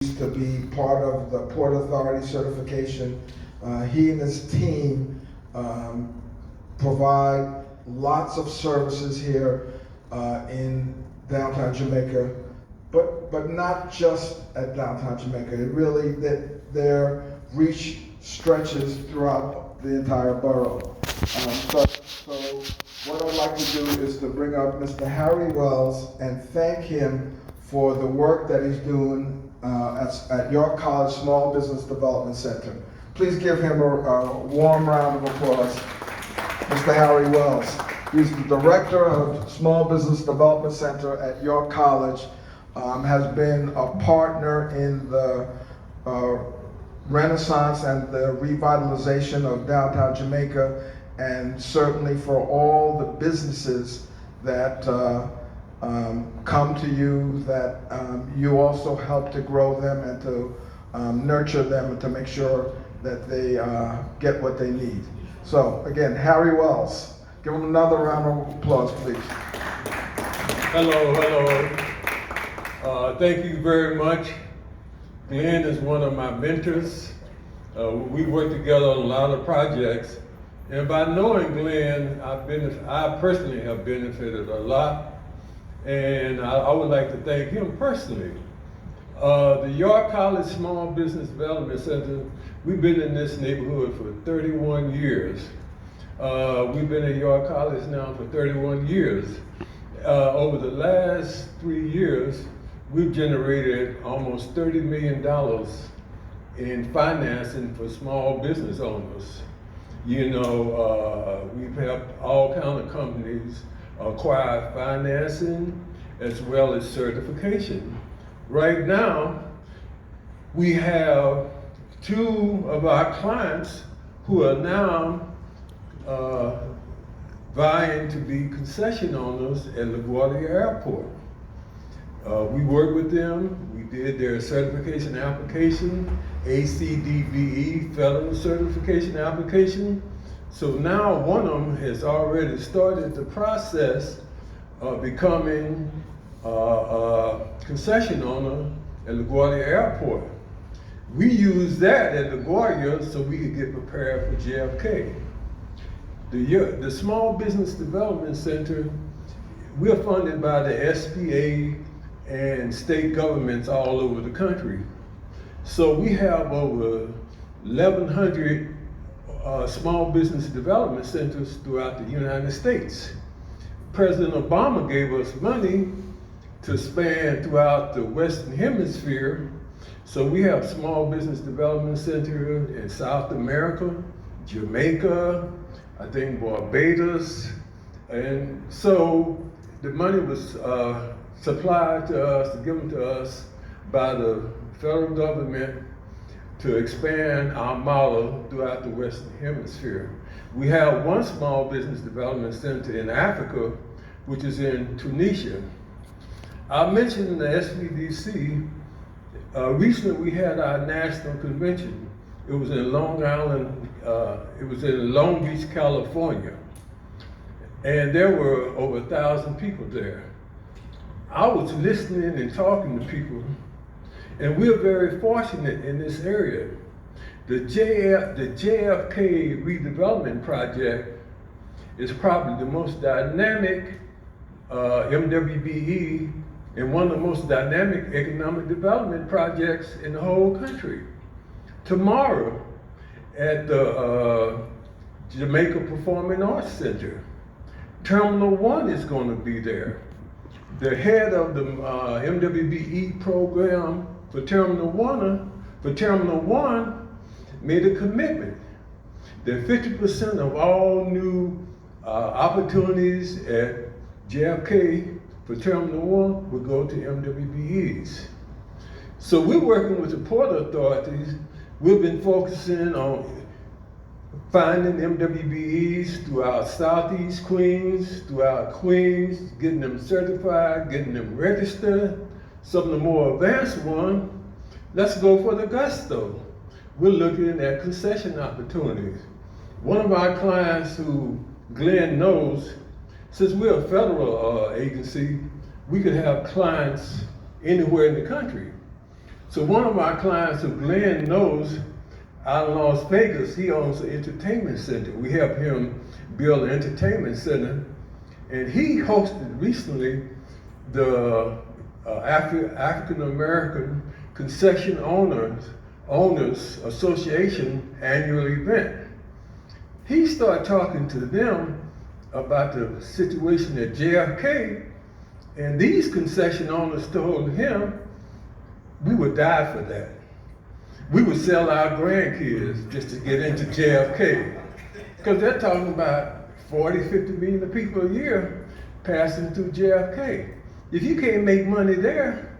to be part of the Port Authority certification. He and his team provide lots of services here in downtown Jamaica, but not just at downtown Jamaica. It really, their reach stretches throughout the entire borough. So what I'd like to do is to bring up Mr. Harry Wells and thank him for the work that he's doing at York College Small Business Development Center. Please give him a warm round of applause, Mr. Harry Wells. He's the Director of Small Business Development Center at York College, has been a partner in the renaissance and the revitalization of downtown Jamaica, and certainly for all the businesses that come to you, that you also help to grow them and to nurture them and to make sure that they get what they need. So again, Harry Wells, give him another round of applause, please. Hello. Thank you very much. Glenn is one of my mentors. We work together on a lot of projects. And by knowing Glenn, I personally have benefited a lot. And I would like to thank him personally. The York College Small Business Development Center, we've been in this neighborhood for 31 years. We've been at York College now for 31 years. Over the last 3 years, we've generated almost $30 million in financing for small business owners. You know, we've helped all kinds of companies acquire financing as well as certification. Right now, we have 2 of our clients who are now vying to be concession owners at LaGuardia Airport. We worked with them, we did their certification application, ACDVE federal certification application. So now one of them has already started the process of becoming a concession owner at LaGuardia Airport. We use that at LaGuardia so we could get prepared for JFK. The Small Business Development Center, we're funded by the SBA and state governments all over the country. So we have over 1,100 small business development centers throughout the United States. President Obama gave us money to span throughout the Western Hemisphere. So we have small business development center in South America, Jamaica, I think Barbados. And so the money was supplied to us, given to us by the federal government to expand our model throughout the Western Hemisphere. We have one small business development center in Africa, which is in Tunisia. I mentioned in the SBDC, recently we had our national convention. It was in Long Island, it was in Long Beach, California. And there were over 1,000 people there. I was listening and talking to people, and we're very fortunate in this area. The JFK redevelopment project is probably the most dynamic MWBE and one of the most dynamic economic development projects in the whole country. Tomorrow at the Jamaica Performing Arts Center, Terminal 1 is going to be there. The head of the MWBE program for Terminal 1 made a commitment that 50% of all new opportunities at JFK for Terminal 1 will go to MWBEs. So we're working with the port authorities. We've been focusing on finding MWBEs throughout Southeast Queens, throughout Queens, getting them certified, getting them registered. Some of the more advanced ones, let's go for the gusto. We're looking at concession opportunities. One of our clients who Glenn knows, since we're a federal agency, we could have clients anywhere in the country. So one of my clients who Glenn knows out in Las Vegas, he owns an entertainment center. We helped him build an entertainment center, and he hosted recently the African American Concession Owners Association annual event. He started talking to them about the situation at JFK, and these concession owners told him, we would die for that. We would sell our grandkids just to get into JFK. Because they're talking about 40, 50 million people a year passing through JFK. If you can't make money there,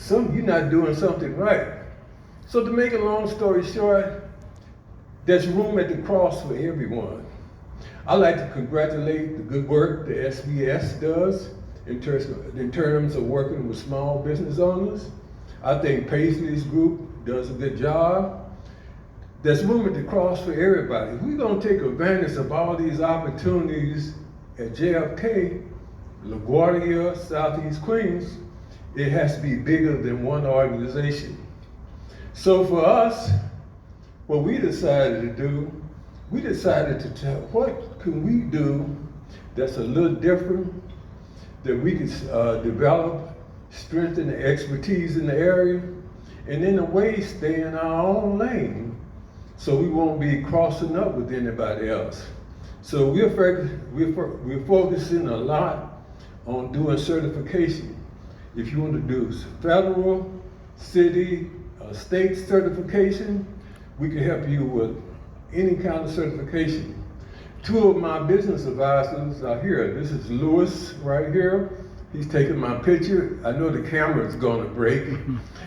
you're not doing something right. So to make a long story short, there's room at the cross for everyone. I'd like to congratulate the good work the SBS does in terms of working with small business owners. I think Paisley's group does a good job. There's room at the cross for everybody. If we're gonna take advantage of all these opportunities at JFK, LaGuardia, Southeast Queens, it has to be bigger than one organization. So for us, what we decided to do, we decided to tell, what can we do that's a little different, that we can develop, strengthen the expertise in the area, and in a way stay in our own lane so we won't be crossing up with anybody else. So we're focusing a lot on doing certification. If you want to do federal, city, state certification, we can help you with any kind of certification. Two of my business advisors are here. This is Lewis right here. He's taking my picture. I know the camera's gonna break.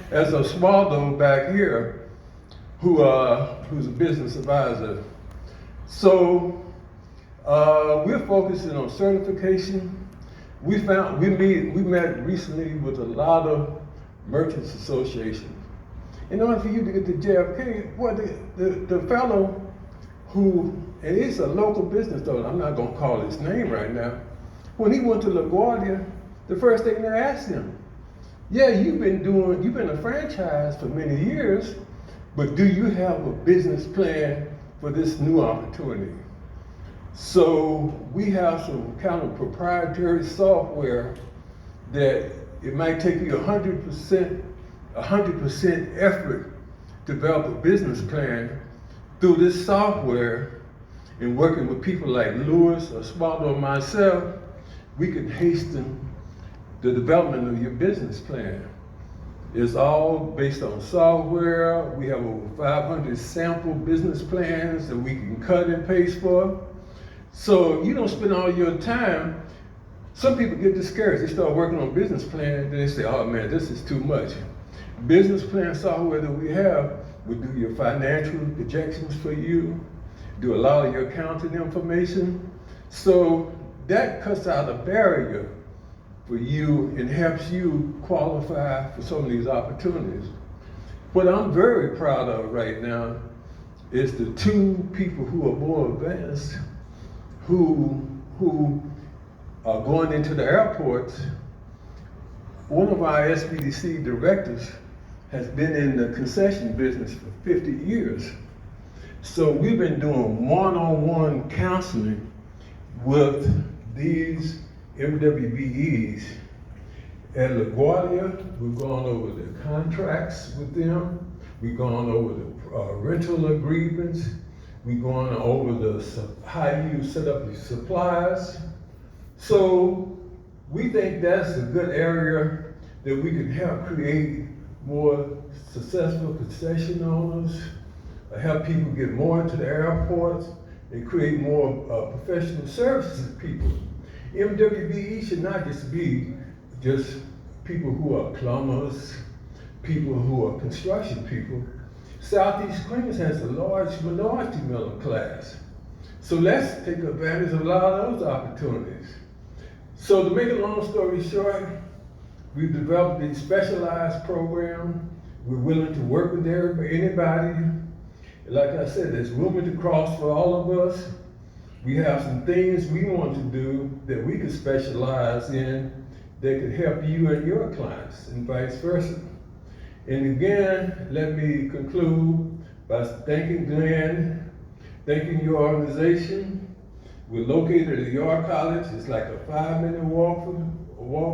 There's Oswaldo back here, who's a business advisor. So we're focusing on certification. We met recently with a lot of merchants associations. In order for you to get to JFK, well, the fellow who, and he's a local business owner, I'm not gonna call his name right now, when he went to LaGuardia, the first thing they asked him, yeah, you've been a franchise for many years, but do you have a business plan for this new opportunity? So we have some kind of proprietary software that it might take you 100% effort to develop a business plan. Through this software and working with people like Lewis, Oswaldo, and myself, we can hasten the development of your business plan. It's all based on software. We have over 500 sample business plans that we can cut and paste for. So you don't spend all your time. Some people get discouraged. They start working on business plans, then they say, oh man, this is too much. Business plan software that we have will do your financial projections for you, do a lot of your accounting information. So that cuts out a barrier for you and helps you qualify for some of these opportunities. What I'm very proud of right now is the two people who are more advanced, who are going into the airports. One of our SBDC directors has been in the concession business for 50 years. So we've been doing one-on-one counseling with these MWBEs. At LaGuardia, we've gone over the contracts with them. We've gone over the rental agreements. We've gone over how you set up your supplies. So we think that's a good area that we can help create more successful concession owners, help people get more into the airports, and create more professional services people. MWBE should not just be just people who are plumbers, people who are construction people. Southeast Queens has a large minority middle class. So let's take advantage of a lot of those opportunities. So to make a long story short, we've developed a specialized program. We're willing to work with anybody. Like I said, there's room at the cross for all of us. We have some things we want to do that we can specialize in that could help you and your clients and vice versa. And again, let me conclude by thanking Glenn, thanking your organization. We're located at York College. It's like a 5-minute walk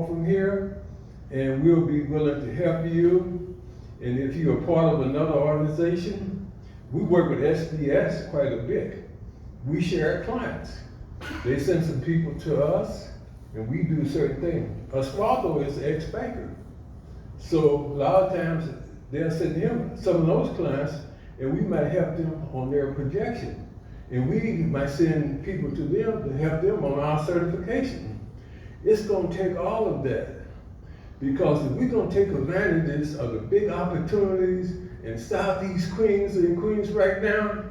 from here, and we'll be willing to help you. And if you're a part of another organization, we work with SDS quite a bit. We share clients. They send some people to us, and we do certain things. Osvaldo is an ex-banker. So a lot of times they'll send him some of those clients, and we might help them on their projection. And we might send people to them to help them on our certification. It's gonna take all of that. Because if we're gonna take advantages of the big opportunities in Southeast Queens and Queens right now,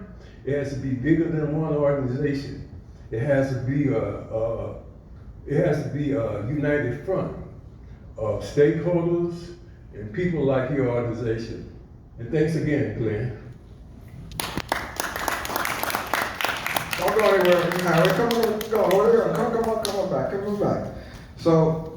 it has to be bigger than one organization. It has to be a united front of stakeholders and people like your organization. And thanks again, Glenn. Don't go anywhere, Harry. Come on back. So